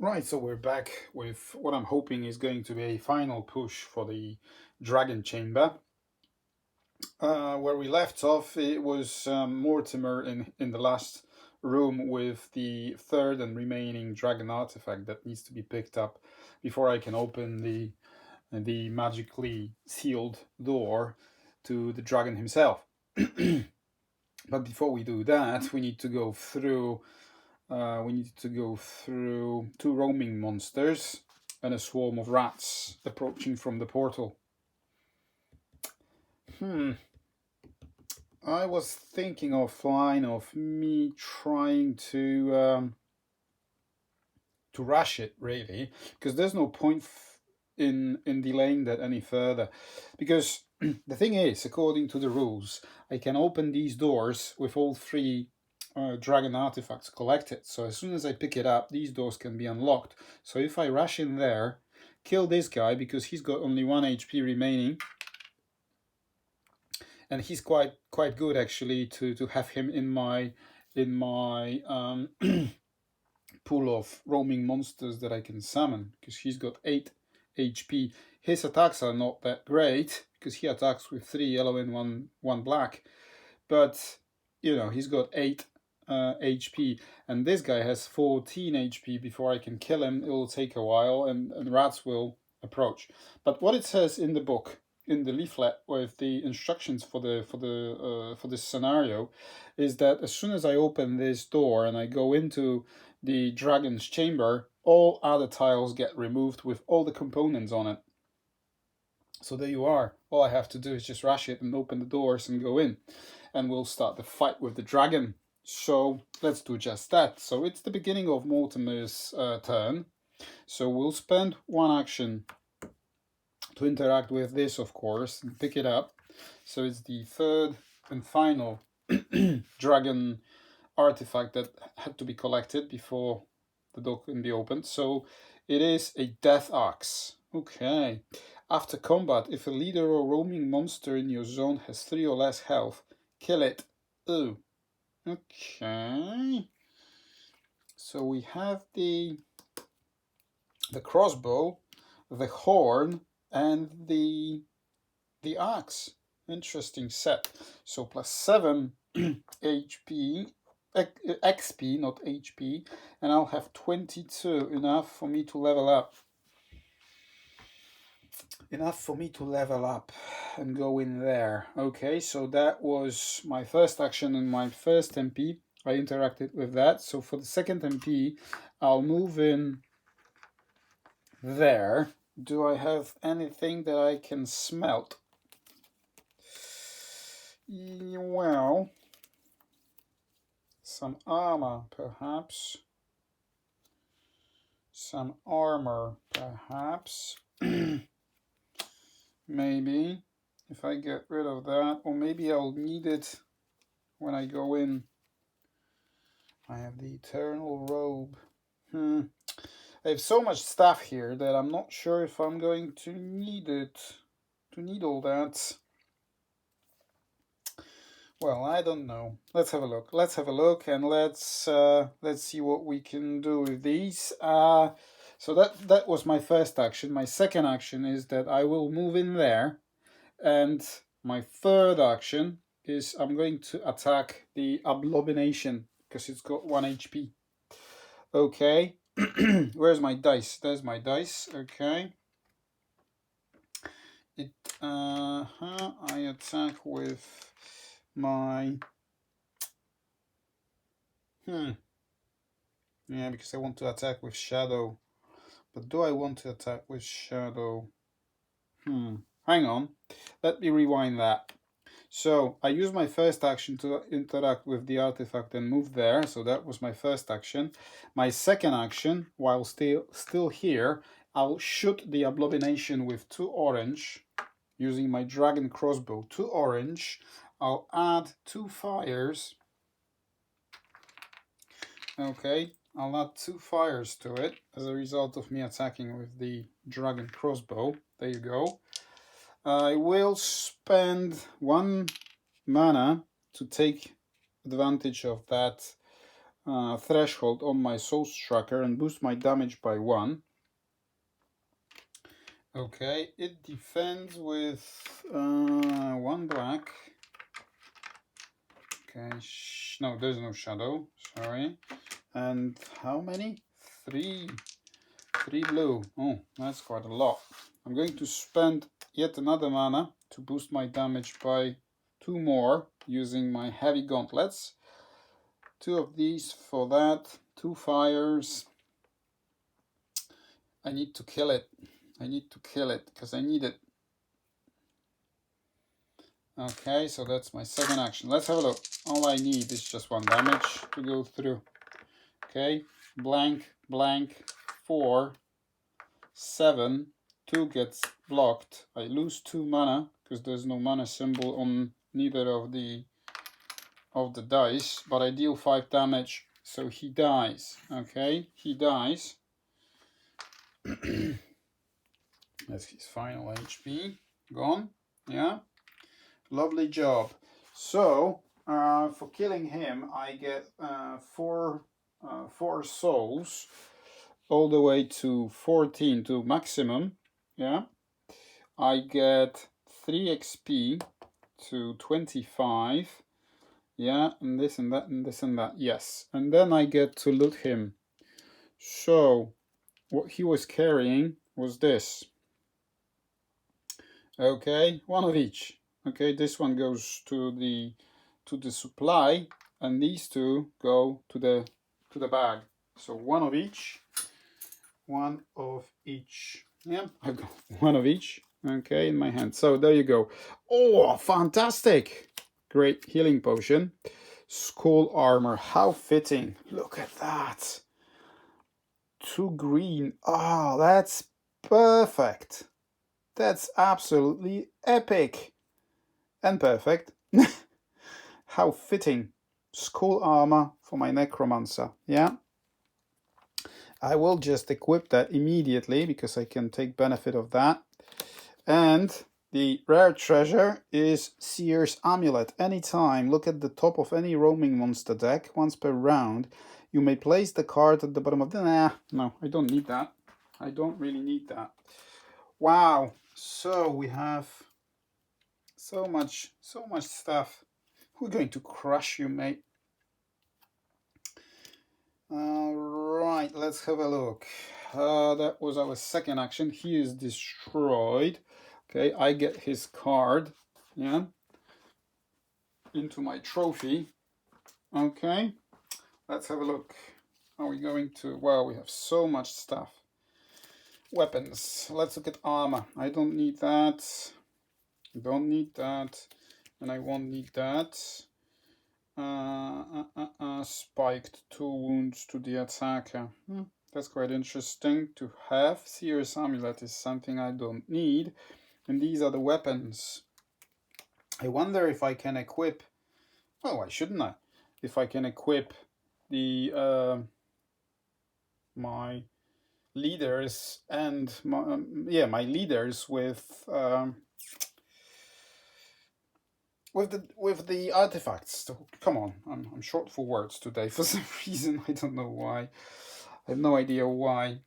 Right, so we're back with what I'm hoping is going to be a final push for the Dragon Chamber. Where we left off, it was Mortimer in the last room with the third and remaining dragon artifact that needs to be picked up before I can open the magically sealed door to the dragon himself. But before we do that, we need to go through two roaming monsters and a swarm of rats approaching from the portal. I was thinking offline of me trying to rush it really, because there's no point in delaying that any further. Because the thing is, according to the rules, I can open these doors with all three dragon artifacts collected. So as soon as I pick it up, these doors can be unlocked. So if I rush in there, kill this guy because he's got only 1 HP remaining, and he's quite good actually to have him in my pool of roaming monsters that I can summon, because he's got 8 HP. His attacks are not that great because he attacks with 3 yellow and one black, but you know, he's got 8 HP, and this guy has 14 HP. Before I can kill him, it will take a while, and rats will approach. But what it says in the book, in the leaflet with the instructions for this scenario, is that as soon as I open this door and I go into the dragon's chamber, all other tiles get removed with all the components on it. So there you are. All I have to do is just rush it and open the doors and go in, and we'll start the fight with the dragon. So let's do just that. So it's the beginning of Mortimer's turn. So we'll spend one action to interact with this, of course, and pick it up. So it's the third and final dragon artifact that had to be collected before the door can be opened. So it is a death axe. Okay. After combat, if a leader or roaming monster in your zone has 3 or less health, kill it. Oh. Okay. So we have the crossbow, the horn, and the axe. Interesting set. So plus 7 HP, XP, not HP, and I'll have 22, enough for me to level up. Enough for me to level up and go in there. Okay, so that was my first action and my first MP. I interacted with that. So for the second MP, I'll move in there. Do I have anything that I can smelt? Well, some armor, perhaps. Some armor, perhaps. Maybe, if I get rid of that, or maybe I'll need it when I go in. I have the Eternal Robe. I have so much stuff here that I'm not sure if I'm going to need it, to need all that. Well, I don't know. Let's have a look. Let's have a look, and let's see what we can do with these. So that was my first action. My second action is that I will move in there, and my third action is I'm going to attack the Abomination because it's got 1 HP. Okay. Where's my dice? There's my dice. Okay. I attack with my yeah, because I want to attack with shadow. But do I want to attack with shadow? Hang on. Let me rewind that. So I use my first action to interact with the artifact and move there. So that was my first action. My second action, while still here, I'll shoot the Abomination with 2 orange using my dragon crossbow. 2 orange. I'll add 2 fires. Okay, I'll add 2 fires to it as a result of me attacking with the dragon crossbow. There you go. I will spend 1 mana to take advantage of that threshold on my Soul Tracker and boost my damage by 1. Okay, it defends with 1 black. Okay, no, there's no shadow, sorry. And how many? 3 blue. Oh, that's quite a lot. I'm going to spend yet another mana to boost my damage by 2 more using my heavy gauntlets. 2 of these for that, 2 fires. I need to kill it. I need to kill it because I need it. Okay, so that's my second action. Let's have a look. All I need is just 1 damage to go through. Okay, blank, blank, 4, 7, 2 gets blocked. I lose 2 mana because there's no mana symbol on neither of the dice, but I deal 5 damage, so he dies. Okay, he dies. That's his final HP gone. Yeah, lovely job. So for killing him, I get 4 souls, all the way to 14 to maximum. Yeah, I get 3 XP to 25. Yeah, and this and that and this and that. Yes, and then I get to loot him. So what he was carrying was this. Okay, 1 of each. Okay, this one goes to the supply, and these 2 go to the bag. So 1 of each. 1 of each. Yeah, I've got 1 of each. Okay, in my hand. So there you go. Oh, fantastic! Great healing potion. Skull armor. How fitting. Look at that. 2 green. Oh, that's perfect. That's absolutely epic. And perfect. How fitting. Skull armor for my necromancer. Yeah. I will just equip that immediately because I can take benefit of that. And the rare treasure is Seer's Amulet. Anytime, look at the top of any roaming monster deck. Once per round, you may place the card at the bottom of the... no, I don't need that. I don't really need that. Wow. So we have so much stuff. We're going to crush you, mate. Alright, let's have a look. That was our second action. He is destroyed. Okay, I get his card, yeah, into my trophy. Okay, let's have a look. Are we going to... Well, we have so much stuff. Weapons. Let's look at armor. I don't need that. Don't need that. And I won't need that. Spiked 2 wounds to the attacker. That's quite interesting to have. Seer's Amulet is something I don't need. And these are the weapons. I wonder if I can equip... Oh, why shouldn't I? If I can equip the my leaders and my leaders with the artifacts. So, come on, I'm short for words today for some reason. I don't know why. I have no idea why.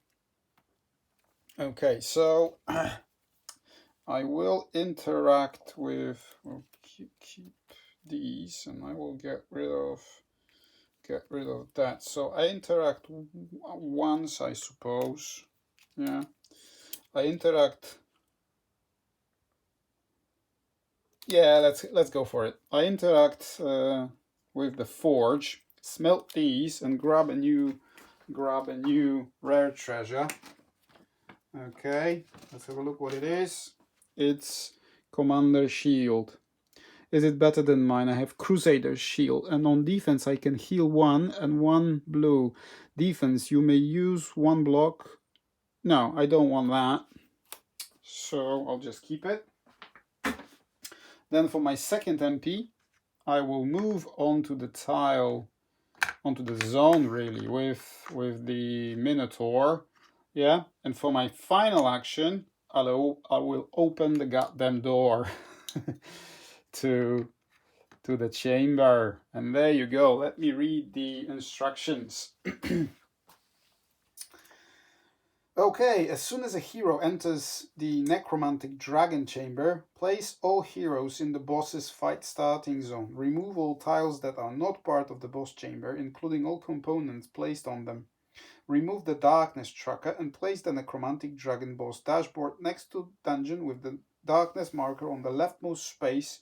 Okay, so I will interact with... We'll keep these, and I will get rid of that. So I interact once, I suppose. Yeah, I interact... Yeah, let's go for it. I interact with the forge, smelt these, and grab a new rare treasure. Okay, let's have a look what it is. It's Commander Shield. Is it better than mine? I have Crusader Shield, and on defense I can heal 1 and 1 blue. Defense, you may use 1 block. No, I don't want that. So I'll just keep it. Then for my second MP, I will move onto the tile, onto the zone really, with the Minotaur. Yeah, and for my final action, I will open the goddamn door to to the chamber. And there you go. Let me read the instructions. Okay, as soon as a hero enters the Necromantic Dragon chamber, place all heroes in the boss's fight starting zone. Remove all tiles that are not part of the boss chamber, including all components placed on them. Remove the darkness tracker and place the Necromantic Dragon boss dashboard next to dungeon with the darkness marker on the leftmost space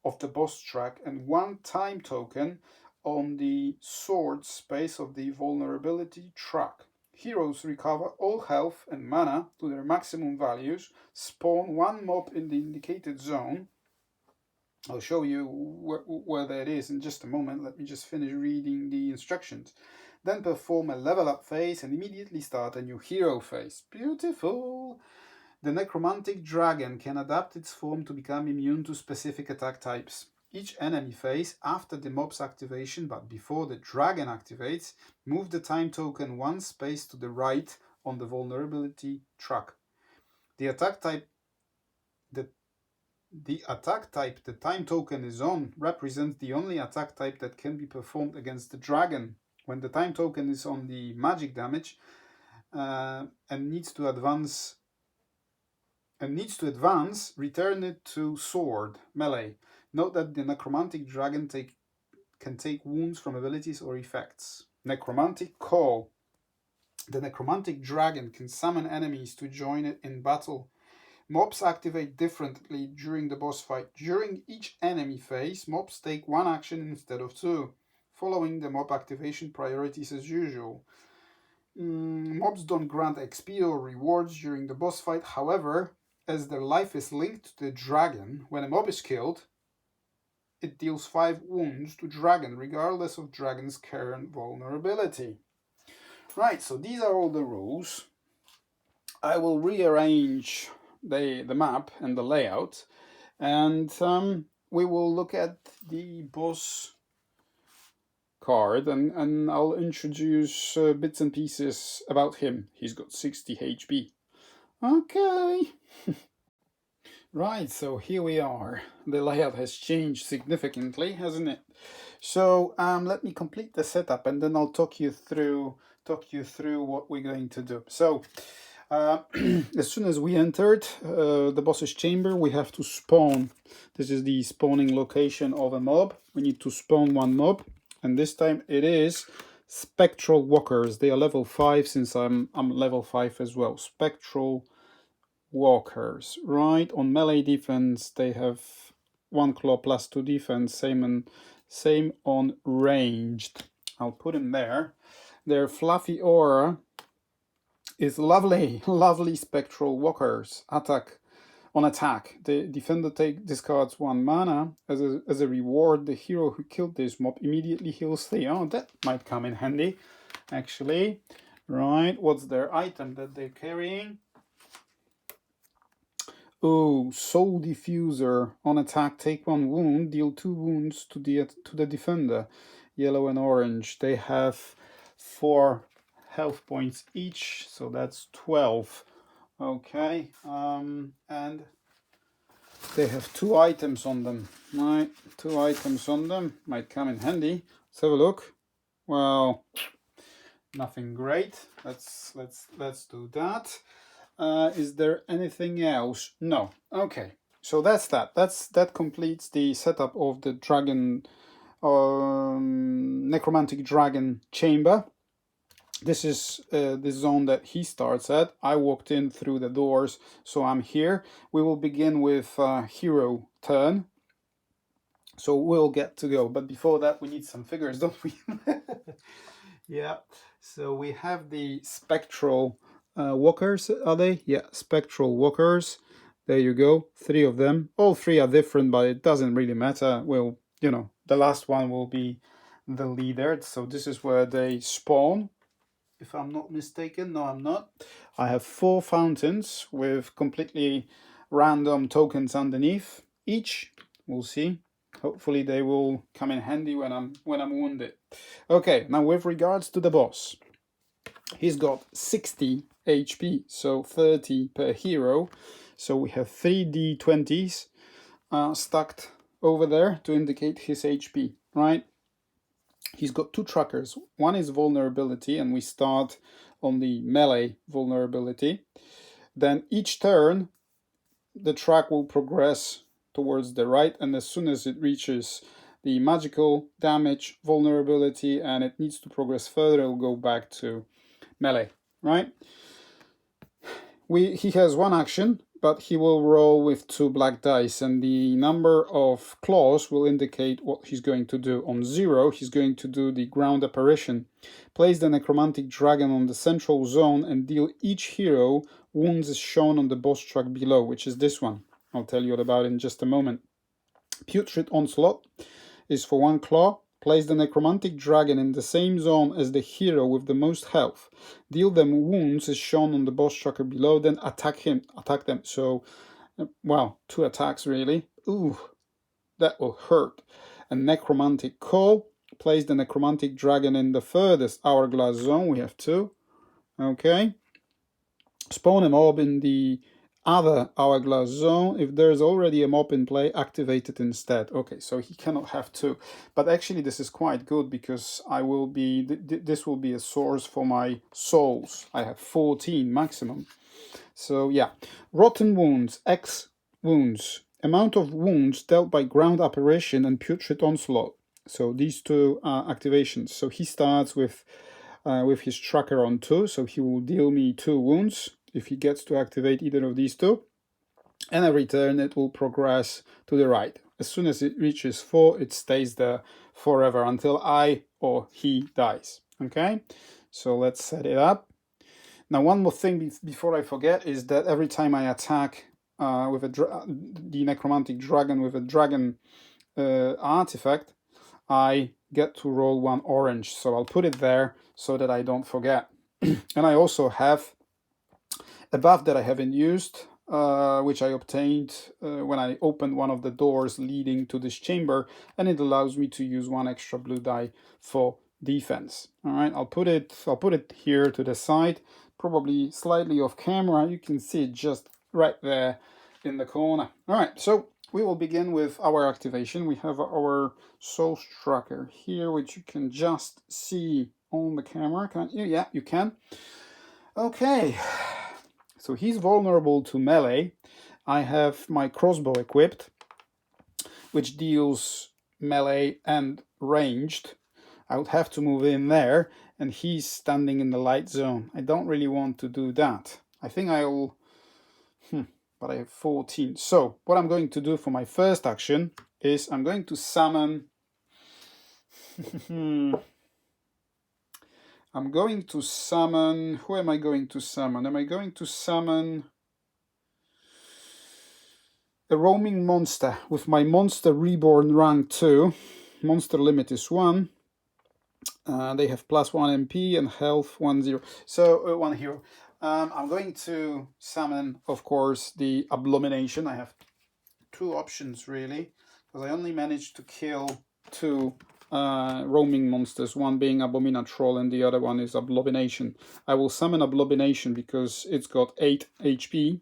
of the boss track and 1 time token on the sword space of the vulnerability track. Heroes recover all health and mana to their maximum values, spawn 1 mob in the indicated zone. I'll show you where that is in just a moment. Let me just finish reading the instructions. Then perform a level up phase and immediately start a new hero phase. Beautiful! The Necromantic Dragon can adapt its form to become immune to specific attack types. Each enemy phase after the mob's activation, but before the dragon activates, move the time token 1 space to the right on the vulnerability track. The attack type the time token is on represents the only attack type that can be performed against the dragon. When the time token is on the magic damage and needs to advance, return it to sword, melee. Note that the Necromantic Dragon can take wounds from abilities or effects. Necromantic Call. The Necromantic Dragon can summon enemies to join it in battle. Mobs activate differently during the boss fight. During each enemy phase, mobs take 1 action instead of 2, following the mob activation priorities as usual. Mobs don't grant XP or rewards during the boss fight, however, as their life is linked to the dragon, when a mob is killed, it deals 5 wounds to dragon, regardless of dragon's current vulnerability. Right, so these are all the rules. I will rearrange the map and the layout, and we will look at the boss card, and I'll introduce bits and pieces about him. He's got 60 HP. Okay. Right, so here we are. The layout has changed significantly, hasn't it? So let me complete the setup and then I'll talk you through what we're going to do. So as soon as we entered the boss's chamber, we have to spawn. This is the spawning location of a mob. We need to spawn 1 mob, and this time it is spectral walkers. They are level 5 since I'm level 5 as well. Spectral walkers, right? On melee defense they have 1 claw plus 2 defense, same on ranged. I'll put him there. Their fluffy aura is lovely spectral walkers. On attack, the defender discards 1 mana. As a reward, the hero who killed this mob immediately heals 3. Oh, that might come in handy, actually. Right, what's their item that they're carrying? Oh, Soul Diffuser. On attack, take 1 wound, deal 2 wounds to the defender. Yellow and orange. They have 4 health points each, so that's 12. Okay, and they have 2 items on them. Right, 2 items on them might come in handy. Let's have a look. Well, nothing great. Let's do that. Is there anything else? No. Okay, so that's that. That completes the setup of the dragon, Necromantic Dragon chamber. This is the zone that he starts at. I walked in through the doors, so I'm here. We will begin with hero turn. So we'll get to go. But before that, we need some figures, don't we? Yeah. So we have the spectral walkers, are they? Yeah, spectral walkers. There you go. 3 of them. All 3 are different, but it doesn't really matter. Well, you know, the last one will be the leader. So this is where they spawn, if I'm not mistaken. No, I'm not. I have 4 fountains with completely random tokens underneath each. We'll see. Hopefully they will come in handy when I'm wounded. Okay, now with regards to the boss, he's got 60 HP, so 30 per hero. So we have 3 d20s stacked over there to indicate his HP, right? He's got 2 trackers. One is vulnerability, and we start on the melee vulnerability. Then each turn, the track will progress towards the right, and as soon as it reaches the magical damage vulnerability and it needs to progress further, it'll go back to melee, right? He has 1 action, but he will roll with 2 black dice, and the number of claws will indicate what he's going to do. On 0, he's going to do the ground apparition. Place the Necromantic Dragon on the central zone and deal each hero wounds as shown on the boss track below, which is this one. I'll tell you all about it in just a moment. Putrid Onslaught is for 1 claw. Place the Necromantic Dragon in the same zone as the hero with the most health. Deal them wounds as shown on the boss tracker below, then attack them. So, wow, 2 attacks really. Ooh, that will hurt. A Necromantic Call. Place the Necromantic Dragon in the furthest hourglass zone. We have 2. Okay. Spawn a mob in the other hourglass zone. If there's already a mob in play, activate it instead. Okay, so he cannot have 2, but actually this is quite good because I will be this will be a source for my souls. I have 14 maximum. So yeah, rotten wounds, X wounds, amount of wounds dealt by ground apparition and putrid onslaught. So these 2 activations. So he starts with his tracker on 2, so he will deal me 2 wounds if he gets to activate either of these 2, and every turn it will progress to the right. As soon as it reaches 4, it stays there forever until I or he dies. Okay, so let's set it up. Now, one more thing before I forget is that every time I attack with the Necromantic Dragon with a dragon artifact, I get to roll 1 orange. So I'll put it there so that I don't forget. And I also have a buff that I haven't used, which I obtained when I opened one of the doors leading to this chamber, and it allows me to use 1 extra blue die for defense. All right, I'll put it here to the side, probably slightly off camera. You can see it just right there in the corner. All right, so we will begin with our activation. We have our soul tracker here, which you can just see on the camera, can't you? Yeah, you can. Okay. So he's vulnerable to melee. I have my crossbow equipped, which deals melee and ranged. I would have to move in there, and he's standing in the light zone. I don't really want to do that. I think I'll... but I have 14. So what I'm going to do for my first action is I'm going to summon... I'm going to summon... Who am I going to summon? Am I going to summon a roaming monster with my monster reborn rank 2. Monster limit is 1. They have +1 MP and health 1-0. So 1 hero. I'm going to summon, of course, the Abomination. I have 2 options really, because I only managed to kill 2 roaming monsters, one being Abominatroll and the other one is Abomination. I will summon Abomination because it's got 8 HP,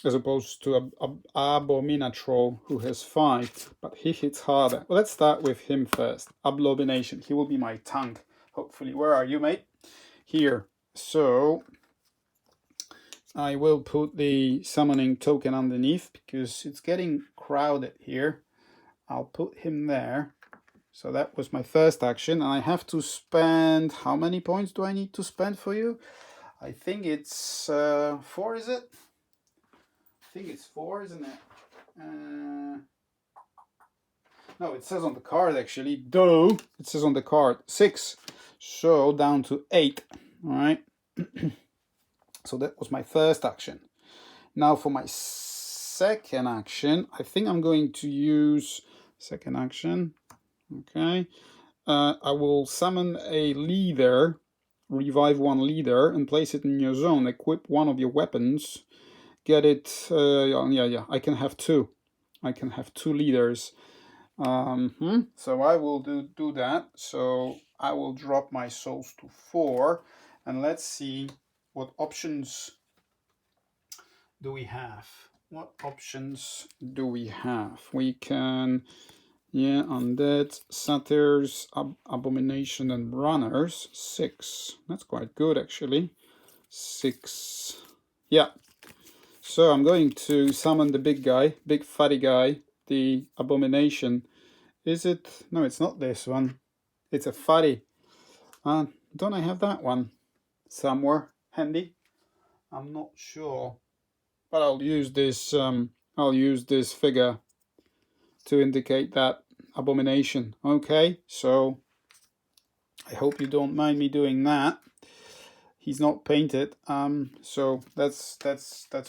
as opposed to Abominatroll, who has 5, but he hits harder. Well, let's start with him first. Abomination. He will be my tank, hopefully. Where are you, mate? Here. So I will put the summoning token underneath because it's getting crowded here. I'll put him there. So that was my first action, and I have to spend... How many points do I need to spend for you? I think it's 4, is it? I think it's 4, isn't it? No, it says on the card actually. Duh! It says on the card 6. So down to 8. All right. So that was my first action. Now for my second action, I think I'm going to use second action. Okay. I will summon a leader, revive 1 leader, and place it in your zone. Equip 1 of your weapons. Get it. Yeah. I can have 2. I can have 2 leaders. So I will do that. So I will drop my souls to 4, and let's see what options do we have. what options do we have? We can, yeah, undead, satyrs, abomination, and runners. 6. That's quite good, actually. 6. Yeah. So I'm going to summon the big guy, big fatty guy, the abomination. Is it? No, it's not this one. It's a fatty. Don't I have that one somewhere handy? I'm not sure, but I'll use this. I'll use this figure to indicate that abomination. Okay, so I hope you don't mind me doing that. He's not painted, so that's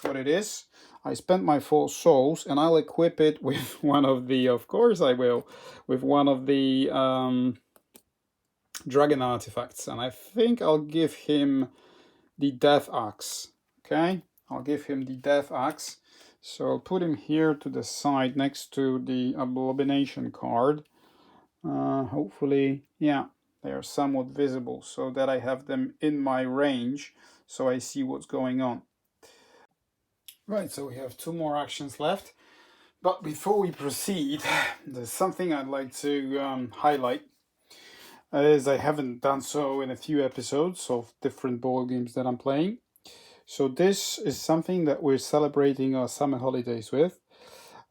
what it is. I spent my 4 souls, and I'll equip it with one of the. Of course, I will, with one of the dragon artifacts, and I think I'll give him the death axe. Okay, I'll give him the death axe. So I'll put him here to the side next to the abomination card. Hopefully, yeah, they are somewhat visible so that I have them in my range, so I see what's going on. Right, so we have 2 more actions left. But before we proceed, there's something I'd like to highlight, as I haven't done so in a few episodes of different board games that I'm playing. So this is something that we're celebrating our summer holidays with.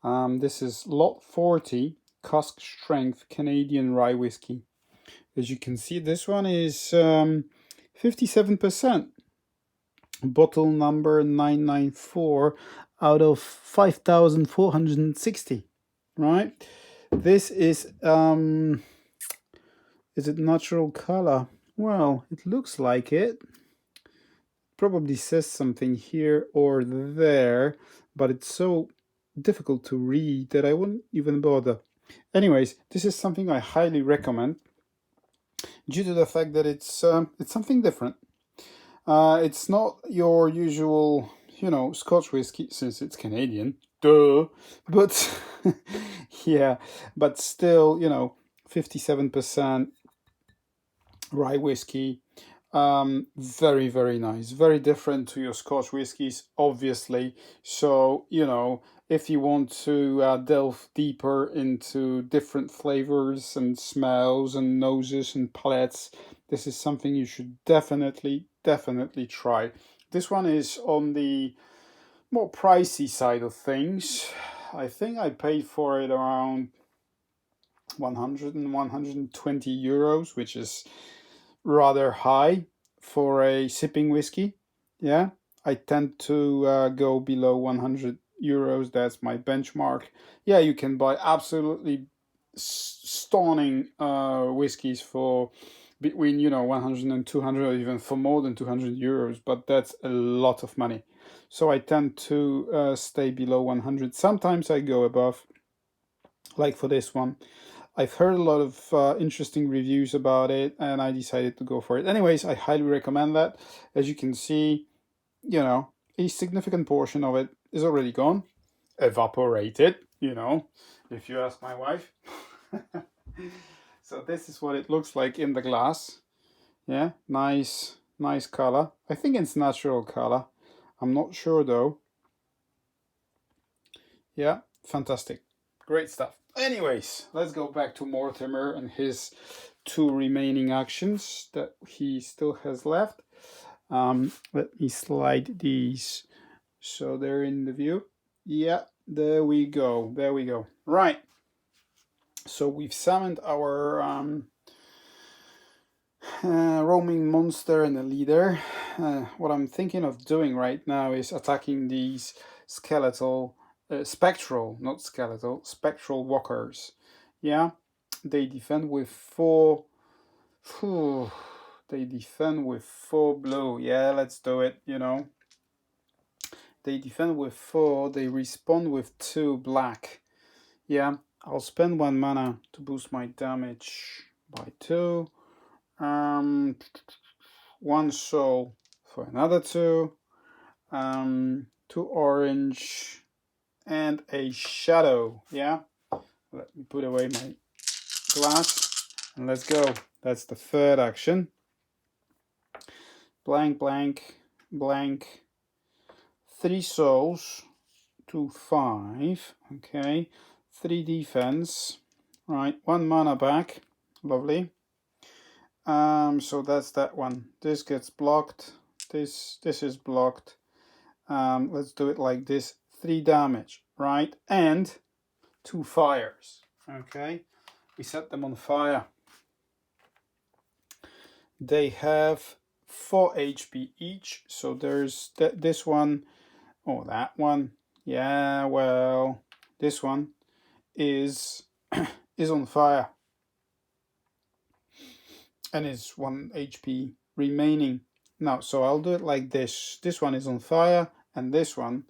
This is Lot 40 Cask Strength Canadian Rye Whiskey. As you can see, this one is 57%. Bottle number 994 out of 5,460. Right? This is it natural color? Well, it looks like it. Probably says something here or there, but it's so difficult to read that I wouldn't even bother. Anyways, this is something I highly recommend due to the fact that it's something different. It's not your usual, Scotch whiskey, since it's Canadian, duh. But yeah, but still, 57% rye whiskey. Very, very nice. Very different to your Scotch whiskies, obviously. So, if you want to delve deeper into different flavors and smells and noses and palates, this is something you should definitely try. This one is on the more pricey side of things. I think I paid for it around 100 and 120 euros, which is rather high for a sipping whiskey. Yeah, I tend to go below 100 euros. That's my benchmark. Yeah, you can buy absolutely stunning whiskeys for between 100 and 200, or even for more than 200 euros, but that's a lot of money. So I tend to stay below 100. Sometimes I go above, like for this one. I've heard a lot of interesting reviews about it, and I decided to go for it. Anyways, I highly recommend that. As you can see, a significant portion of it is already gone, evaporated, if you ask my wife. So this is what it looks like in the glass. Yeah, nice color. I think it's natural color. I'm not sure though. Yeah, fantastic. Great stuff. Anyways, let's go back to Mortimer and his 2 remaining actions that he still has left. Let me slide these so they're in the view. Yeah, there we go. Right. So we've summoned our roaming monster and a leader. What I'm thinking of doing right now is attacking these spectral walkers. Yeah, they defend with 4. They defend with 4 blue. Yeah, let's do it. They defend with 4. They respond with 2 black. Yeah, I'll spend 1 mana to boost my damage by 2. 1 soul for another 2. 2 orange. And a shadow. Yeah, let me put away my glass and let's go. That's the 3rd action. Blank. 3 souls 2, 5. Okay, 3 defense. Right, 1 mana back. Lovely. So that's that one. This gets blocked. This is blocked. Let's do it like this. 3 damage, right? And 2 fires. Okay, we set them on fire. They have 4 HP each. So there's this one. Oh, that one. Yeah, well, this one is is on fire. And is 1 HP remaining. Now, so I'll do it like this. This one is on fire, and this one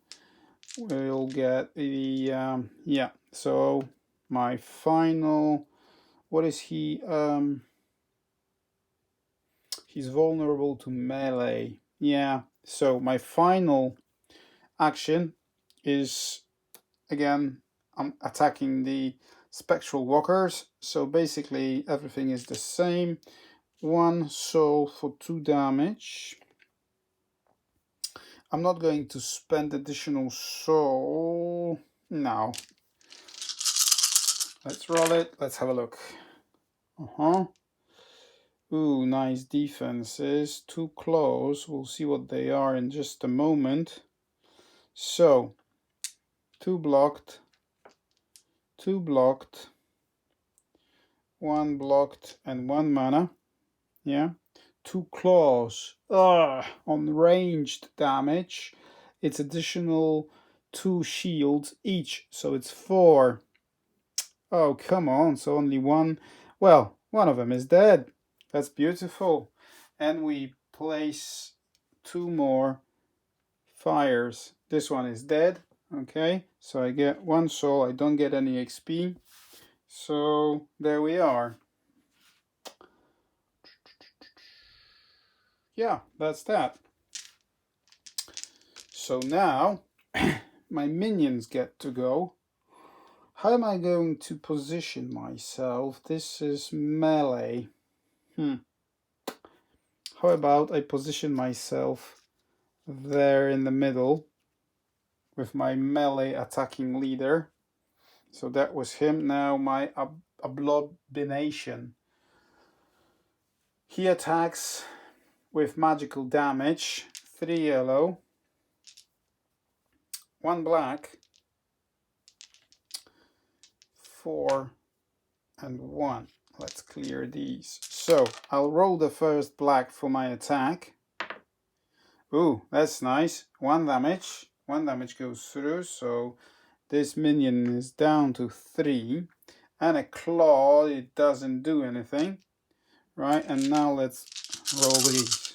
will get the yeah. So my final, what is he? He's vulnerable to melee. Yeah. So my final action is, again, I'm attacking the spectral walkers. So basically everything is the same. 1 soul for 2 damage. I'm not going to spend additional soul. No. Let's roll it. Let's have a look. Ooh, nice defenses. 2 claws. We'll see what they are in just a moment. So, 2 blocked. 2 blocked. 1 blocked and 1 mana. Yeah. 2 claws. On ranged damage, it's additional 2 shields each, so it's 4. Oh, come on. So only 1. Well, one of them is dead. That's beautiful. And we place 2 more fires. This one is dead. Okay, so I get 1 soul. I don't get any XP. So there we are. Yeah, that's that. So now my minions get to go. How am I going to position myself? This is melee. How about I position myself there in the middle with my melee attacking leader. So that was him. Now my abomination. He attacks with magical damage. 3 yellow, 1 black, 4 and 1. Let's clear these. So I'll roll the first black for my attack. Ooh, that's nice. 1 damage. 1 damage goes through. So this minion is down to 3. And a claw, it doesn't do anything. Right, and now let's roll these.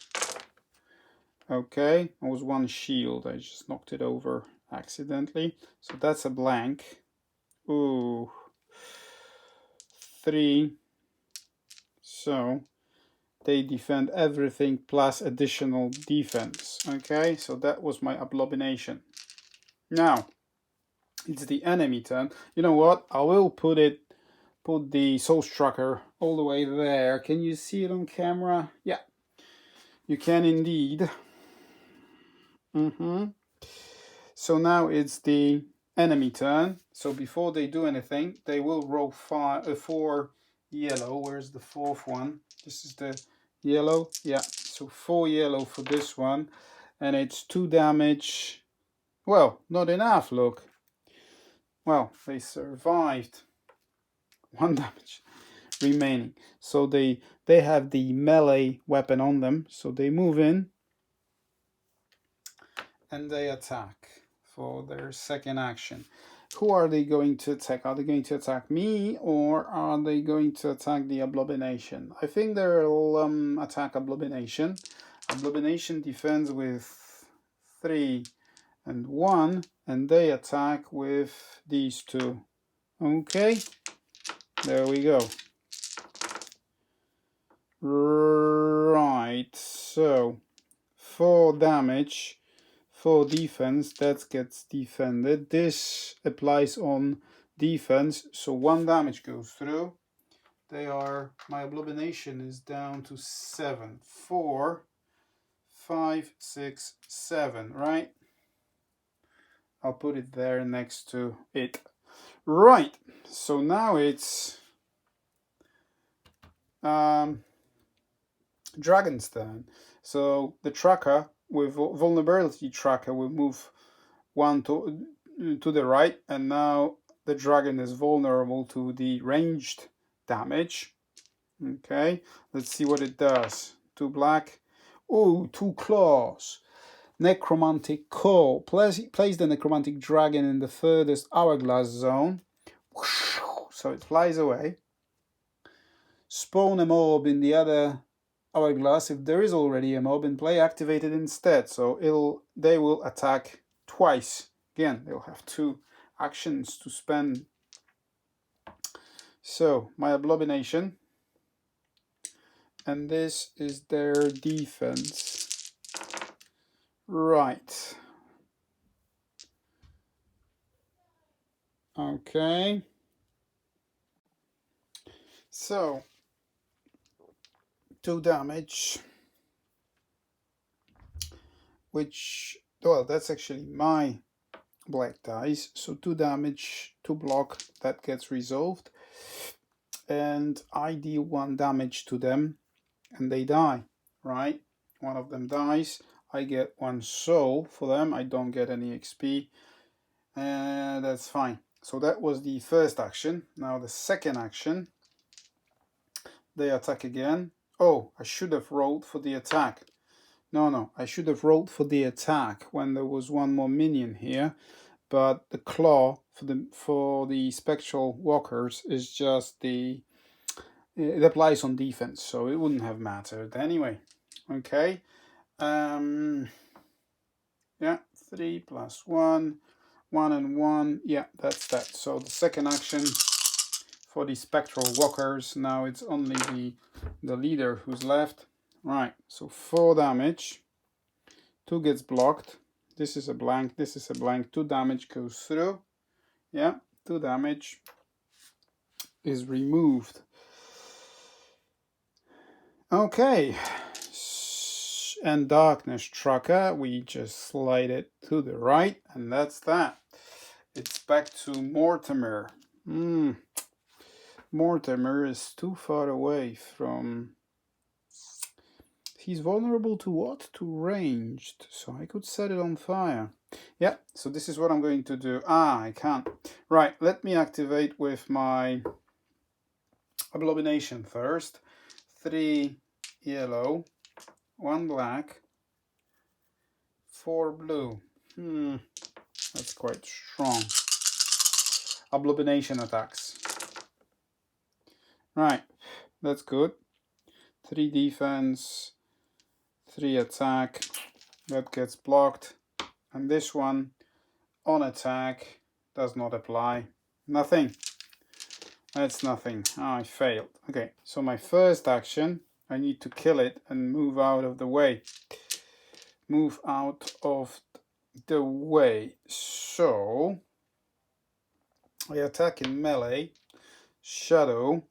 Okay, that was 1 shield. I just knocked it over accidentally. So that's a blank. Ooh. 3. So they defend everything plus additional defense. Okay, so that was my abomination. Now it's the enemy turn. You know what? I will put the soul strucker all the way there. Can you see it on camera? Yeah, you can indeed. So now it's the enemy turn. So before they do anything, they will roll 4 yellow. Where's the 4th one? This is the yellow. Yeah, so 4 yellow for this one. And it's 2 damage. Well, not enough, look. Well, they survived. 1 damage remaining. So they have the melee weapon on them. So they move in. And they attack for their second action. Who are they going to attack? Are they going to attack me, or are they going to attack the abomination? I think they'll attack abomination. Abomination defends with 3 and 1, and they attack with these 2. Okay, there we go. Right, so 4 damage. 4 defense, that gets defended. This applies on defense, so 1 damage goes through. My abomination is down to 7. 4, 5, 6, 7, right? I'll put it there next to it. Right, so now it's Dragon's turn. So the tracker with vulnerability tracker will move one to the right, and now the dragon is vulnerable to the ranged damage. Okay, let's see what it does. 2 black. Oh, 2 claws. Necromantic Call. Place the Necromantic Dragon in the furthest hourglass zone. So it flies away. Spawn a mob in the other hourglass if there is already a mob in play. Activate it instead. So they will attack twice. Again, they'll have 2 actions to spend. So my abomination. And this is their defense. Right. Okay. So 2 damage, which, well, that's actually my black dice. So 2 damage, 2 block, that gets resolved. And I deal 1 damage to them and they die, right? One of them dies. I get 1 soul for them. I don't get any XP. That's fine. So that was the first action. Now the second action, they attack again. Oh, I should have rolled for the attack. No, I should have rolled for the attack when there was 1 more minion here. But the claw for the spectral walkers is just it applies on defense, so it wouldn't have mattered anyway. Okay. Yeah, 3 plus 1, 1 and 1. Yeah, that's that. So the second action for the spectral walkers. Now it's only the leader who's left. Right, so 4 damage. 2 gets blocked. This is a blank, this is a blank. 2 damage goes through. Yeah, 2 damage is removed. Okay. And darkness tracker, we just slide it to the right, and that's that. It's back to Mortimer. Mortimer is too far away from... He's vulnerable to what? To ranged. So I could set it on fire. Yeah, so this is what I'm going to do. I can't. Right, let me activate with my abomination first. 3 yellow, 1 black, 4 blue. That's quite strong. Abomination attacks. Right, that's good. 3 defense, 3 attack. That gets blocked. And this one on attack does not apply. Nothing. That's nothing. I failed. Okay, so my first action, I need to kill it and move out of the way. Move out of the way. So I attack in melee, shadow,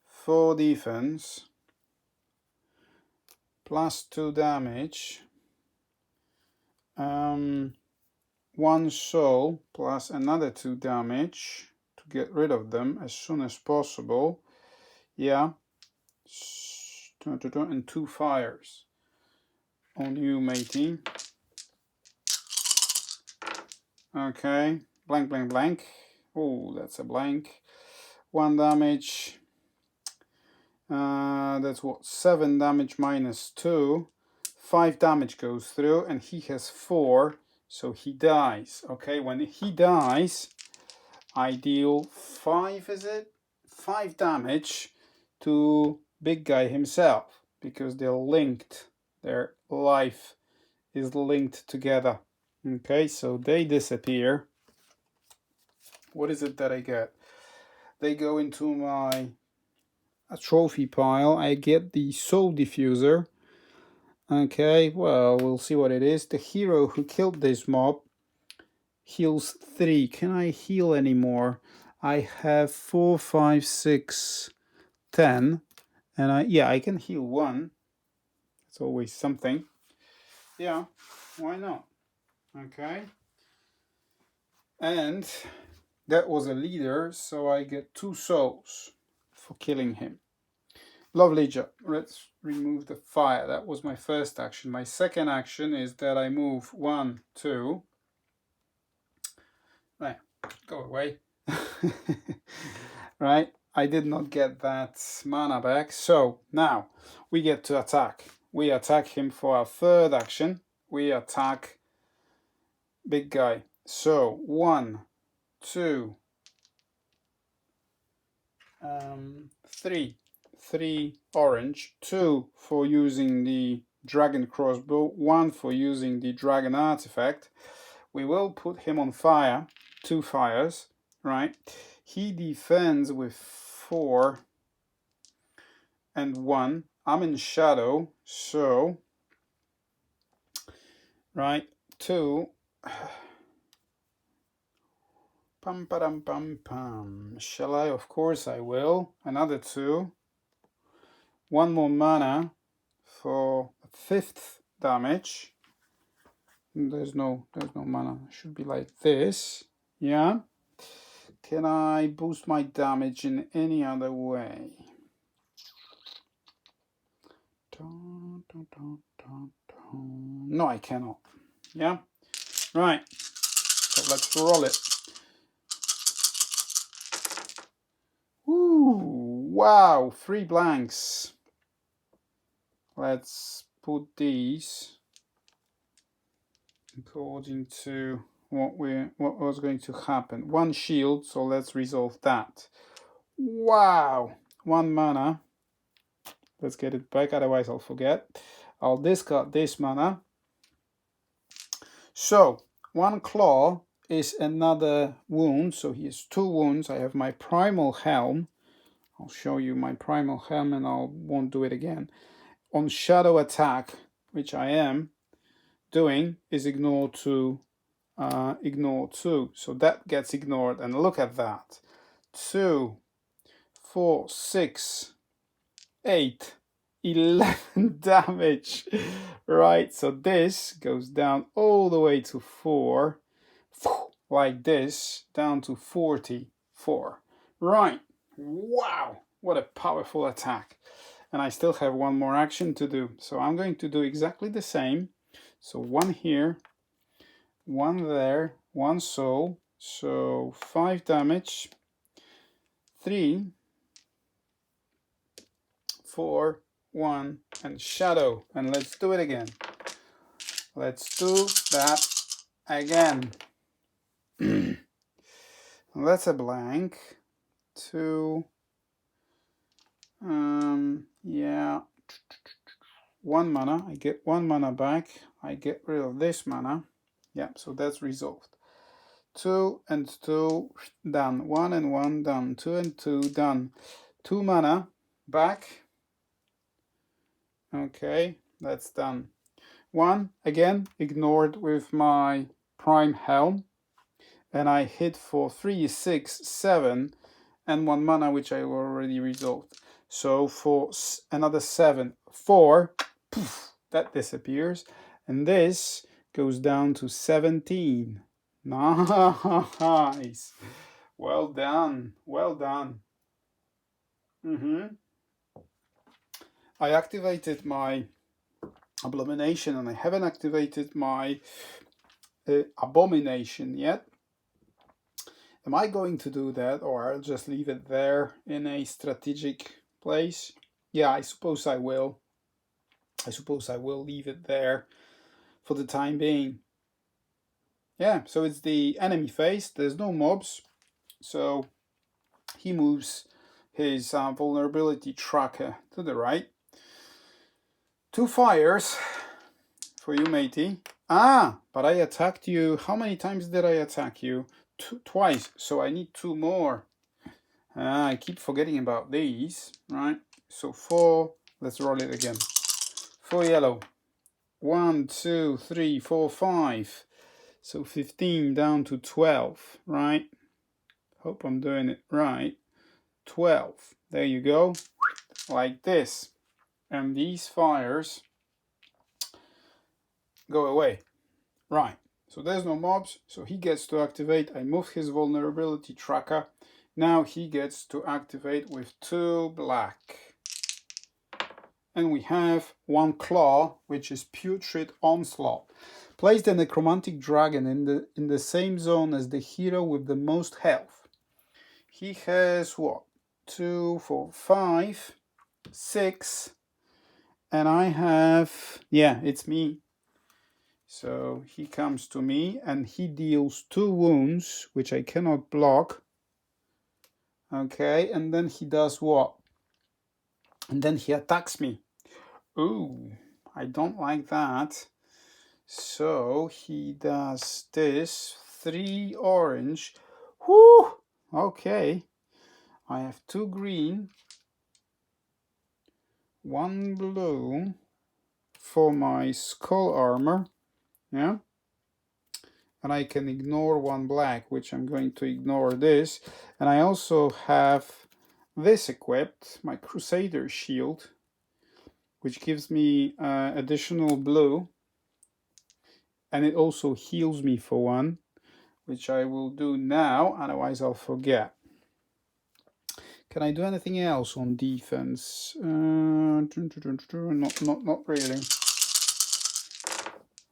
4 defense, plus 2 damage, 1 soul plus another 2 damage to get rid of them as soon as possible. Yeah, and 2 fires on you, matey. Okay, blank, blank, blank. Oh, that's a blank. 1 damage. That's what, 7 damage minus 2. 5 damage goes through, and he has 4, so he dies. Okay, when he dies, I deal 5, is it? 5 damage to big guy himself, because they're linked. Their life is linked together. Okay, so they disappear. What is it that I get? They go into my trophy pile. I get the soul diffuser. Okay, well, we'll see what it is. The hero who killed this mob heals 3. Can I heal anymore? I have 4, 5, 6, 10. And I can heal 1. It's always something. Yeah, why not? Okay. And that was a leader, so I get 2 souls for killing him. Lovely job. Let's remove the fire. That was my first action. My second action is that I move 1, 2. Right, go away. Right, I did not get that mana back. So now we get to attack. We attack him for our third action. We attack big guy. So 1, 2, 3. 3 orange, 2 for using the dragon crossbow, 1 for using the dragon artifact. We will put him on fire, 2 fires, right? He defends with 4 and 1. I'm in shadow, so, right, 2. Pam, pam, pam, pam. Shall I? Of course I will. Another 2. 1 more mana for 5th damage. There's no mana. It should be like this. Yeah. Can I boost my damage in any other way? No, I cannot. Yeah. Right. So let's roll it. Ooh, wow, 3 blanks. Let's put these according to what was going to happen. 1 shield, so let's resolve that. Wow, 1 mana. Let's get it back, otherwise I'll forget. I'll discard this mana. So 1 claw is another wound, so he has 2 wounds. I have my primal helm. I'll show you my primal helm and I won't do it again. On shadow attack, which I am doing, is ignore 2, ignore 2. So that gets ignored, and look at that. 2, 4, 6, 8, 11 damage. Right, so this goes down all the way to 4, like this, down to 44. Right, wow, what a powerful attack. And I still have 1 more action to do. So I'm going to do exactly the same. So 1 here, 1 there, 1 soul. So 5 damage. 3, 4, 1, and shadow. And let's do it again. Let's do that again. That's a blank. 2. Yeah. 1 mana. I get 1 mana back. I get rid of this mana. Yeah, so that's resolved. 2 and 2 done. 1 and 1 done. 2 and 2 done. 2 mana back. Okay, that's done. 1 again ignored with my prime helm, and I hit for 3, 6, 7, and 1 mana, which I already resolved. So for another 7, 4, poof, that disappears, and this goes down to 17. Nice. Well done. Well done. I activated my abomination, and I haven't activated my abomination yet. Am I going to do that, or I'll just leave it there in a strategic place? Yeah, I suppose I will. I suppose I will leave it there for the time being. Yeah, so it's the enemy phase. There's no mobs, so he moves his vulnerability tracker to the right. 2 fires for you, matey. Ah, but I attacked you. How many times did I attack you? Twice, so I need 2 more. I keep forgetting about these, right? So 4, let's roll it again. 4 yellow. 1, 2, 3, 4, 5. So 15 down to 12, right? Hope I'm doing it right. 12. There you go. Like this. And these fires go away. Right. So there's no mobs, so he gets to activate. I moved his vulnerability tracker. Now he gets to activate with 2 black. And we have 1 claw, which is Putrid Onslaught. Place the Necromantic Dragon in the same zone as the hero with the most health. He has what? 2, 4, 5, 6, and I have, yeah, it's me. So he comes to me and he deals 2 wounds, which I cannot block. Okay, and then he does what? And then he attacks me. Ooh, I don't like that. So he does this, 3 orange. Whoo! Okay. I have 2 green, 1 blue for my skull armor. Yeah. And I can ignore 1 black, which I'm going to ignore this. And I also have this equipped, my Crusader shield, which gives me additional blue. And it also heals me for 1, which I will do now, otherwise I'll forget. Can I do anything else on defense? Not really.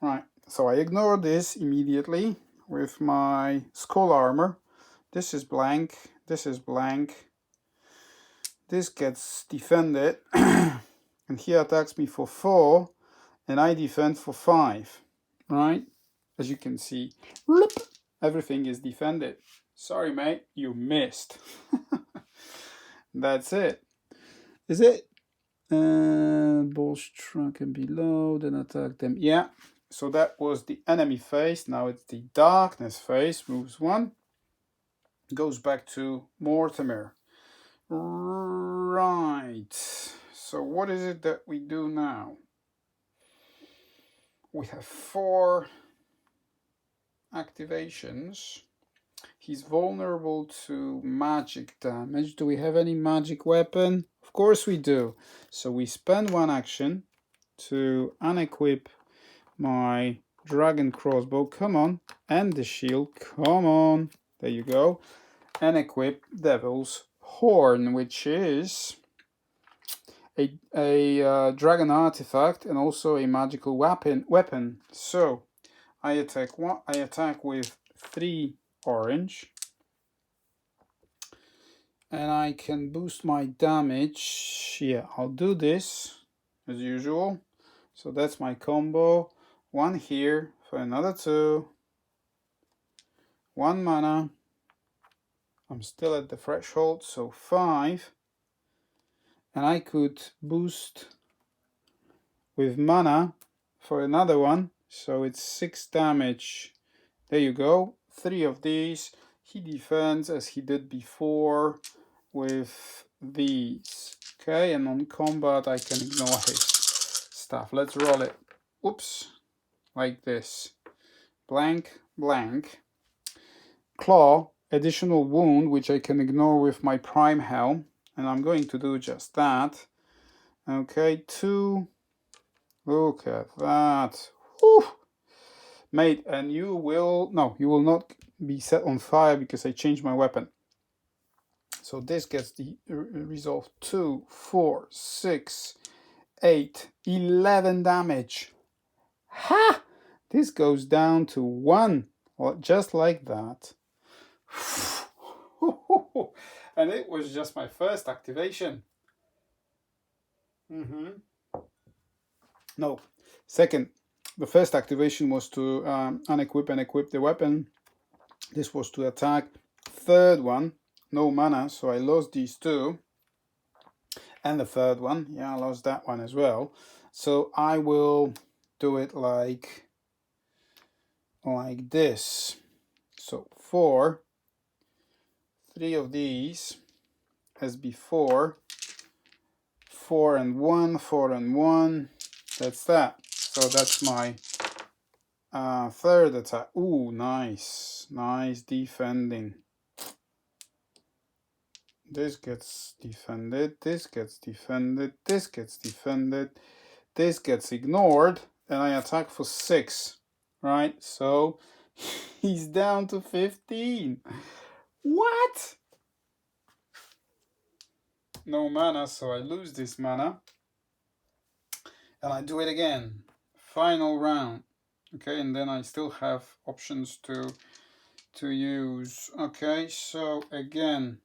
Right, so I ignore this immediately with my skull armor. This is blank, this is blank. This gets defended, and he attacks me for 4, and I defend for 5. Right? As you can see, everything is defended. Sorry, mate, you missed. That's it. Is it? Boss truck and below, then attack them. Yeah, so that was the enemy phase. Now it's the darkness phase. Moves 1. Goes back to Mortimer. Right. So what is it that we do now? We have 4 activations. He's vulnerable to magic damage. Do we have any magic weapon? Of course we do. So we spend 1 action to unequip my dragon crossbow. Come on. And the shield. Come on. There you go. And equip Devil's Horn, which is a dragon artifact and also a magical weapon. So I attack with 3 orange, and I can boost my damage. Yeah, I'll do this as usual. So that's my combo. 1 here for another 2. 1 mana. I'm still at the threshold, so 5. And I could boost with mana for another 1. So it's 6 damage. There you go. 3 of these. He defends as he did before with these. Okay, and on combat I can ignore his stuff. Let's roll it. Oops. Like this. Blank, blank. Claw, additional wound, which I can ignore with my Prime Helm. And I'm going to do just that. Okay, 2. Look at that. Whew. Mate, and you will not be set on fire because I changed my weapon. So this gets the resolved. 2, 4, 6, 8, 11 damage. Ha! This goes down to 1, just like that. And it was just my first activation. No, second. The first activation was to unequip and equip the weapon. This was to attack. Third one, no mana, so I lost these 2. And the third one, yeah, I lost that one as well. So I will do it like this. So 4, 3 of these as before. 4 and 1, 4 and 1. That's that. So that's my third attack. Ooh, nice. Nice defending. This gets defended. This gets defended. This gets defended. This gets ignored. And I attack for 6. right? So he's down to 15. What? No mana, so I lose this mana. And I do it again. Final round. Okay, and then I still have options to use. Okay, so again,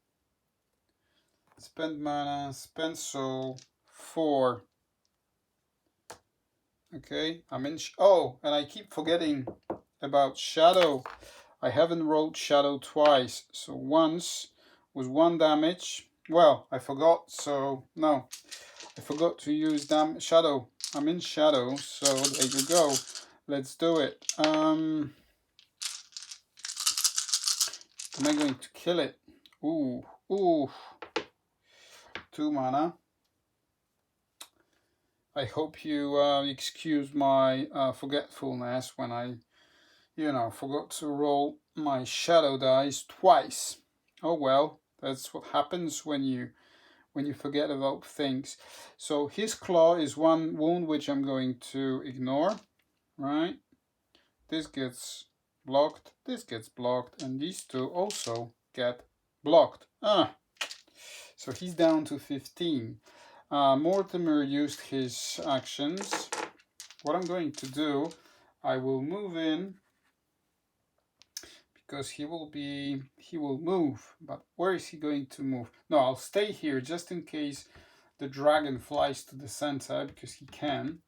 spend mana, spend soul, 4. Okay, I'm in. Oh, and I keep forgetting about shadow. I haven't rolled shadow twice. So once was 1 damage. Well, I forgot. So no, I forgot to use shadow. I'm in shadow. So there you go. Let's do it. Am I going to kill it? Ooh, 2 mana. I hope you excuse my forgetfulness when I, forgot to roll my shadow dice twice. Oh well, that's what happens when you forget about things. So his claw is 1 wound, which I'm going to ignore, right? This gets blocked, this gets blocked, and these 2 also get blocked. So he's down to 15. Mortimer used his actions. What I'm going to do, I will move in because he will move. But where is he going to move? No, I'll stay here just in case the dragon flies to the center, because he can.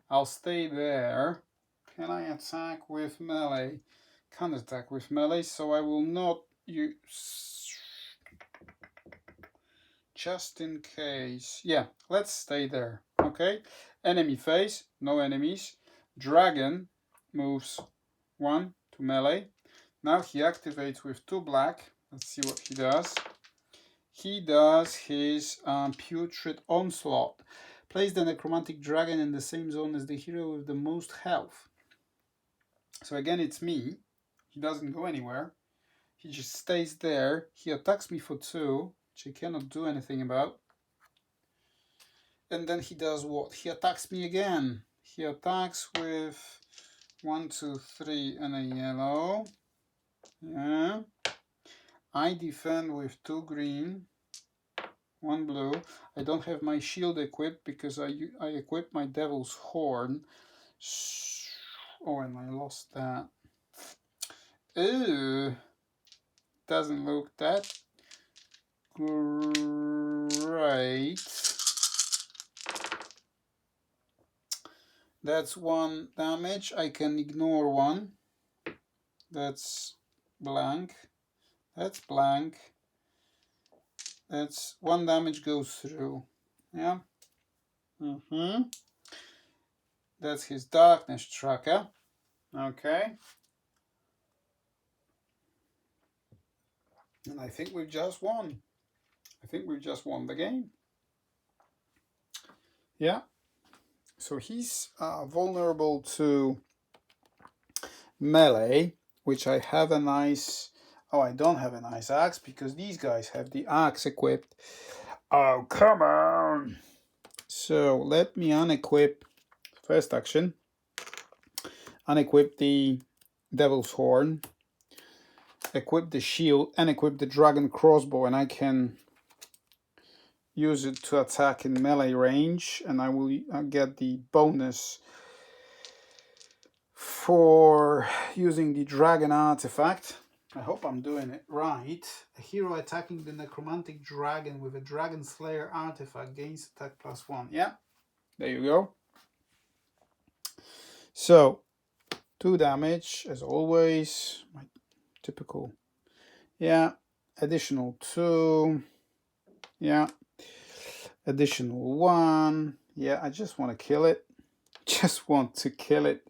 I'll stay there. Can I attack with melee? Can't attack with melee, so I will not use... Just in case. Yeah, let's stay there. Okay. Enemy phase, no enemies. Dragon moves 1 to melee. Now he activates with 2 black. Let's see what he does. He does his Putrid Onslaught. Place the Necromantic Dragon in the same zone as the hero with the most health. So again, it's me. He doesn't go anywhere. He just stays there. He attacks me for 2. Which I cannot do anything about. And then he does what? He attacks me again. He attacks with 1, 2, 3 and a yellow. Yeah. I defend with 2 green, 1 blue. I don't have my shield equipped because I equipped my Devil's Horn. Oh, and I lost that. Ooh. Doesn't look that great. That's 1 damage. I can ignore 1. That's blank. That's blank. That's 1 damage goes through. Yeah. That's his darkness tracker. Okay. And I think we've just won. I think we've just won the game. Yeah. So he's vulnerable to melee, which I have a nice... Oh, I don't have a nice axe because these guys have the axe equipped. Oh, come on! So let me unequip, first action, unequip the Devil's Horn, equip the shield, and equip the Dragon Crossbow, and I can use it to attack in melee range, and I will get the bonus for using the Dragon Artifact. I hope I'm doing it right. A hero attacking the Necromantic Dragon with a Dragon Slayer artifact gains attack +1. Yeah, there you go. So, 2 damage, as always. My typical. Yeah, additional 2. Yeah, additional 1. Yeah, I just want to kill it. Just want to kill it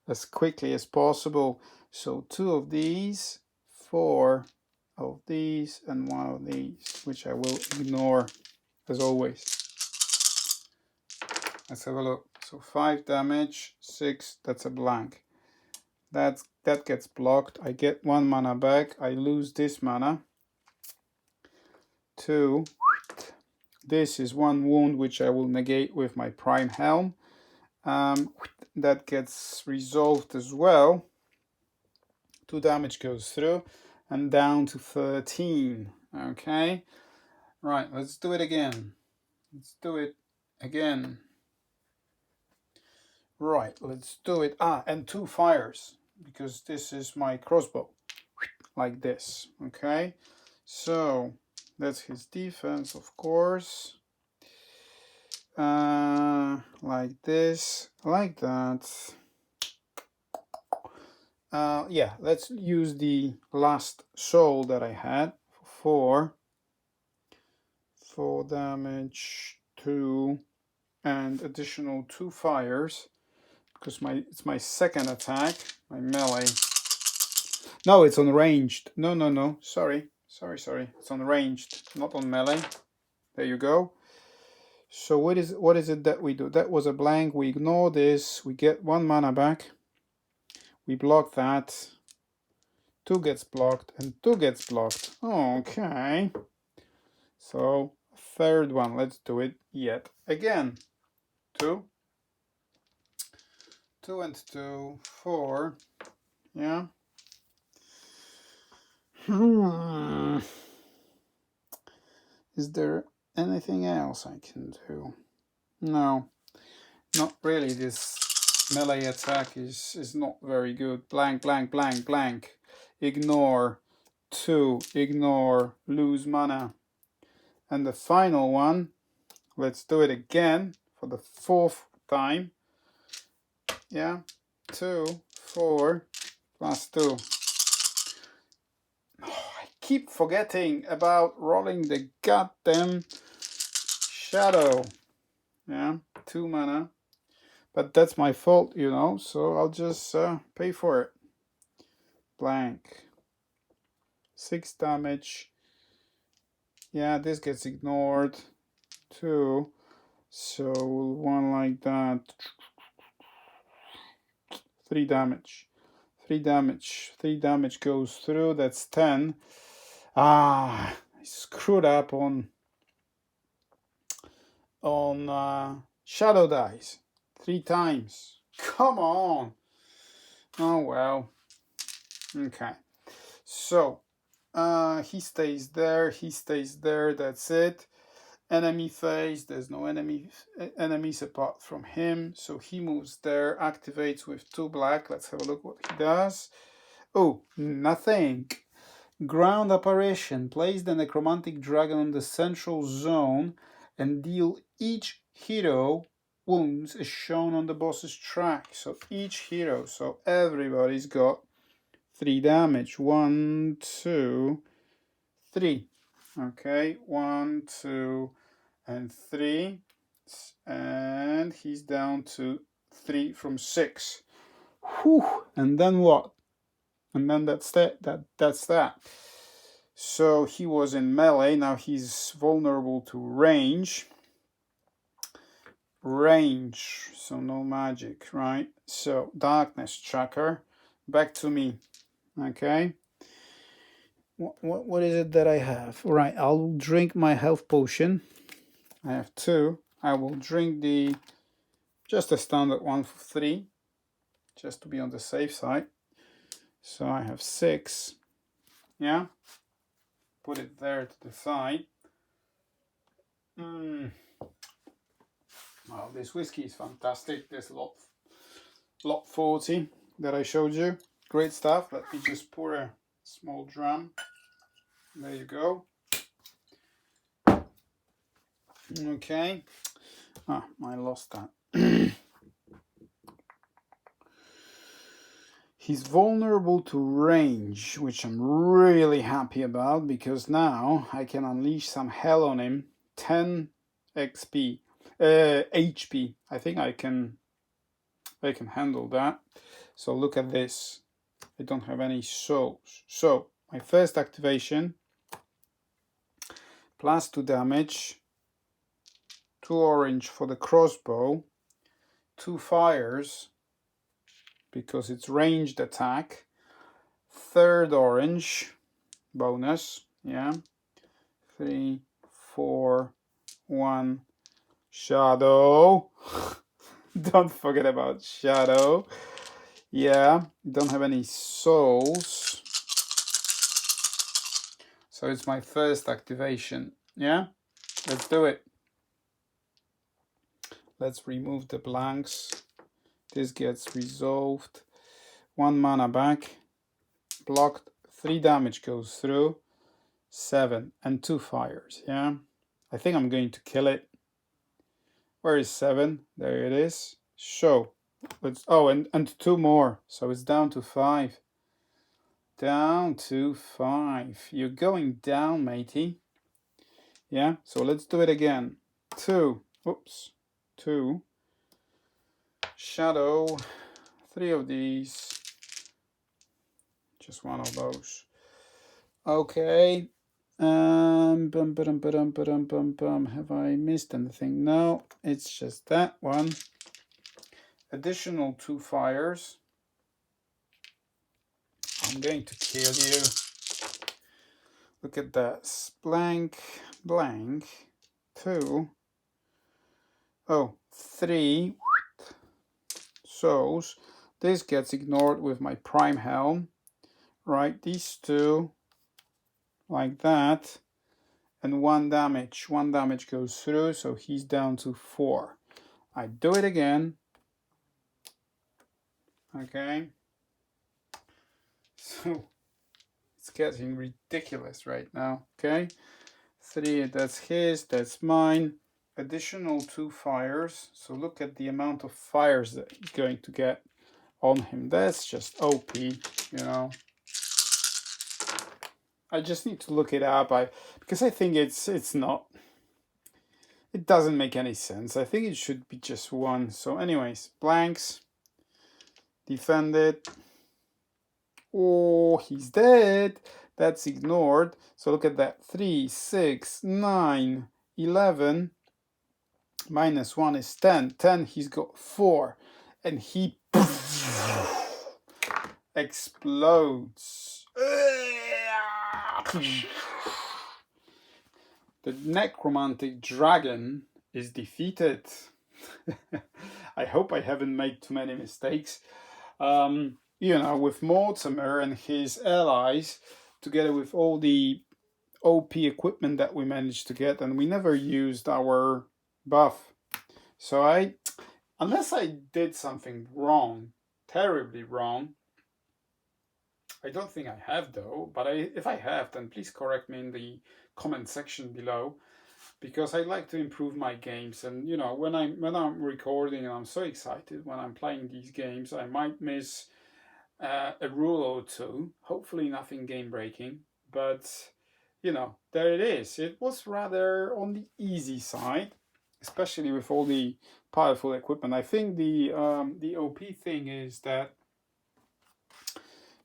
as quickly as possible. So 2 of these, 4 of these, and 1 of these, which I will ignore as always. Let's have a look. So 5 damage, 6, that's a blank. That gets blocked. I get 1 mana back. I lose this mana. 2. This is 1 wound, which I will negate with my Prime Helm. that gets resolved as well. 2 damage goes through, and down to 13. Okay, right, let's do it again. Let's do it again. Right, let's do it. And 2 fires, because this is my crossbow. Like this, okay? So, that's his defense, of course. Like this, like that. Yeah, let's use the last soul that I had for 4 damage, 2, and additional 2 fires, because it's my second attack, my melee. No, it's on ranged. No. Sorry. It's on ranged, not on melee. There you go. So what is it that we do? That was a blank. We ignore this. We get 1 mana back. We block that. 2 gets blocked and 2 gets blocked. Okay. So third one. Let's do it yet again. 2. 2 and 2. 4. Yeah. Is there anything else I can do? No, not really. This melee attack is not very good. Blank. Ignore. 2. Ignore. Lose mana. And the final one, let's do it again for the 4th time. Yeah. 2, 4, plus 2. I keep forgetting about rolling the goddamn shadow. Yeah, 2 mana. But that's my fault, you know, so I'll just pay for it. Blank. 6 damage. Yeah, this gets ignored. 2. So 1 like that. 3 damage. 3 damage. 3 damage goes through. That's 10. I screwed up on shadow dice 3 times. Come on. Oh well. Okay. So he stays there. That's it. Enemy phase. There's no enemies apart from him. So he moves there. Activates with 2 black. Let's have a look what he does. Oh, nothing. Ground apparition. Place the Necromantic Dragon on the central zone and deal each hero wounds as shown on the boss's track. So each hero, so everybody's got 3 damage. 1, 2, 3. Okay, 1, 2, and 3. And he's down to 3 from 6. Whew. And then what? And then that's that. So he was in melee. Now he's vulnerable to range. So no magic, right? So darkness tracker. Back to me. Okay. What is it that I have? Right, I'll drink my health potion. I have 2. I will drink just a standard one for 3, just to be on the safe side. So I have 6. Yeah. Put it there to the side. Well, this whiskey is fantastic. This lot 40 that I showed you. Great stuff. Let me just pour a small dram. There you go. Okay. I lost that. He's vulnerable to range, which I'm really happy about, because now I can unleash some hell on him. 10 HP. I think I can handle that. So look at this. I don't have any souls. So my first activation, plus 2 damage, 2 orange for the crossbow, 2 fires, because it's ranged attack, 3rd orange, bonus, yeah, 3, 4, 1, shadow, Don't forget about Shadow. Yeah, don't have any souls. So it's my first activation. Yeah, let's do it. Let's remove the blanks. This gets resolved. 1 mana back. Blocked. 3 damage goes through. 7 and 2 fires. Yeah, I think I'm going to kill it. Where is 7? There it is. Show. Let's. Oh, and 2 more. So it's down to 5. Down to 5. You're going down, matey. Yeah, so let's do it again. 2. Oops. 2. Shadow. 3 of these. Just 1 of those. Okay. Have I missed anything? No, it's just that one. Additional 2 fires. I'm going to kill you. Look at that. Blank, blank. 2. Oh, 3. So this gets ignored with my Prime Helm. Right, these 2. Like that. And 1 damage. 1 damage goes through, so he's down to 4. I do it again. Okay. So it's getting ridiculous right now. Okay. 3, that's his, that's mine. Additional 2 fires. So look at the amount of fires that he's going to get on him. That's just OP, you know. I just need to look it up because I think it's not. It doesn't make any sense. I think it should be just 1. So anyways, blanks. Defend it. Oh, he's dead. That's ignored. So look at that. 3, 6, 9, 11. Minus 1 is 10. 10, he's got 4. And he explodes. The Necromantic Dragon is defeated. I hope I haven't made too many mistakes. You know, with Mortimer and his allies, together with all the OP equipment that we managed to get, and we never used our buff. So unless I did something wrong, terribly wrong, I don't think I have though, but if I have, then please correct me in the comment section below, because I like to improve my games. And you know, when I'm recording and I'm so excited when I'm playing these games, I might miss a rule or 2. Hopefully nothing game breaking, but you know, there it is. It was rather on the easy side, especially with all the powerful equipment. I think the OP thing is that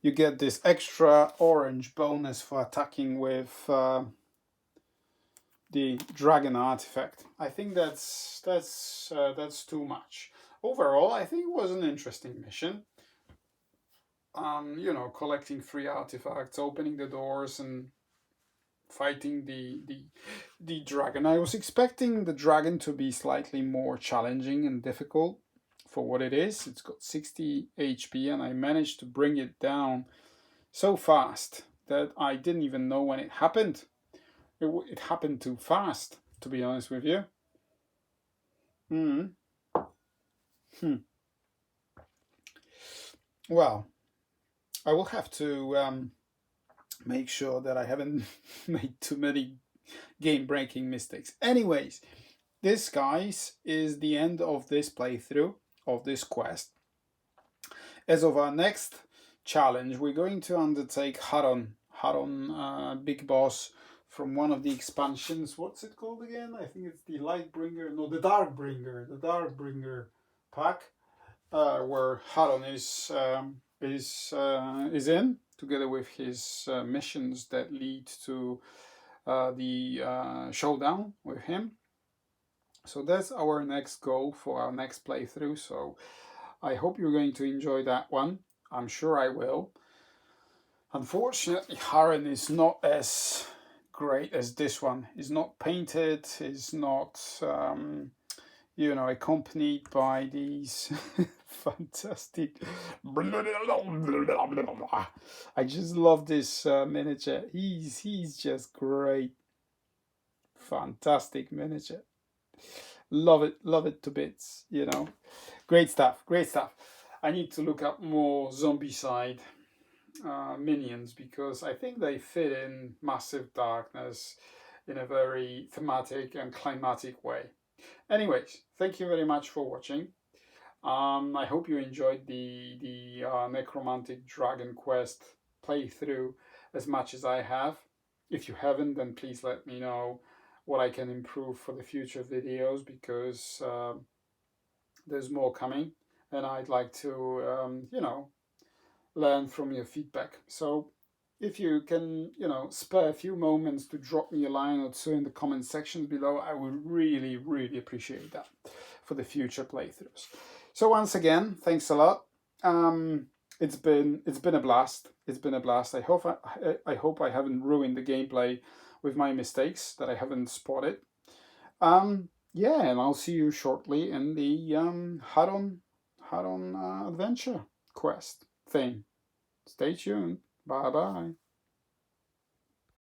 you get this extra orange bonus for attacking with the dragon artifact. I think that's too much. Overall, I think it was an interesting mission. You know, collecting 3 artifacts, opening the doors, and fighting the dragon. I was expecting the dragon to be slightly more challenging and difficult for what it is. It's got 60 HP, and I managed to bring it down so fast that I didn't even know when it happened. It happened too fast, to be honest with you. Well, I will have to make sure that I haven't made too many game-breaking mistakes. Anyways, this, guys, is the end of this playthrough of this quest. As of our next challenge, we're going to undertake Haron, big boss from one of the expansions. What's it called again? I think it's the Lightbringer, no, the Darkbringer pack, where Haron is in, together with his missions that lead to the showdown with him. So that's our next goal for our next playthrough. So I hope you're going to enjoy that one. I'm sure I will. Unfortunately, Haron is not as great as this one. He's not painted. He's not, you know, accompanied by these fantastic. I just love this miniature. He's just great, fantastic miniature. Love it to bits. You know, great stuff, great stuff. I need to look up more zombie-side minions because I think they fit in Massive Darkness in a very thematic and climatic way. Anyways, thank you very much for watching. I hope you enjoyed the Necromantic Dragon quest playthrough as much as I have. If you haven't, then please let me know what I can improve for the future videos because there's more coming, and I'd like to, you know, learn from your feedback. So if you can, you know, spare a few moments to drop me a line or two in the comment sections below, I would really, really appreciate that for the future playthroughs. So once again, thanks a lot. It's been a blast. It's been a blast. I hope I haven't ruined the gameplay with my mistakes that I haven't spotted. Yeah, and I'll see you shortly in the Haron adventure quest thing. Stay tuned. Bye bye.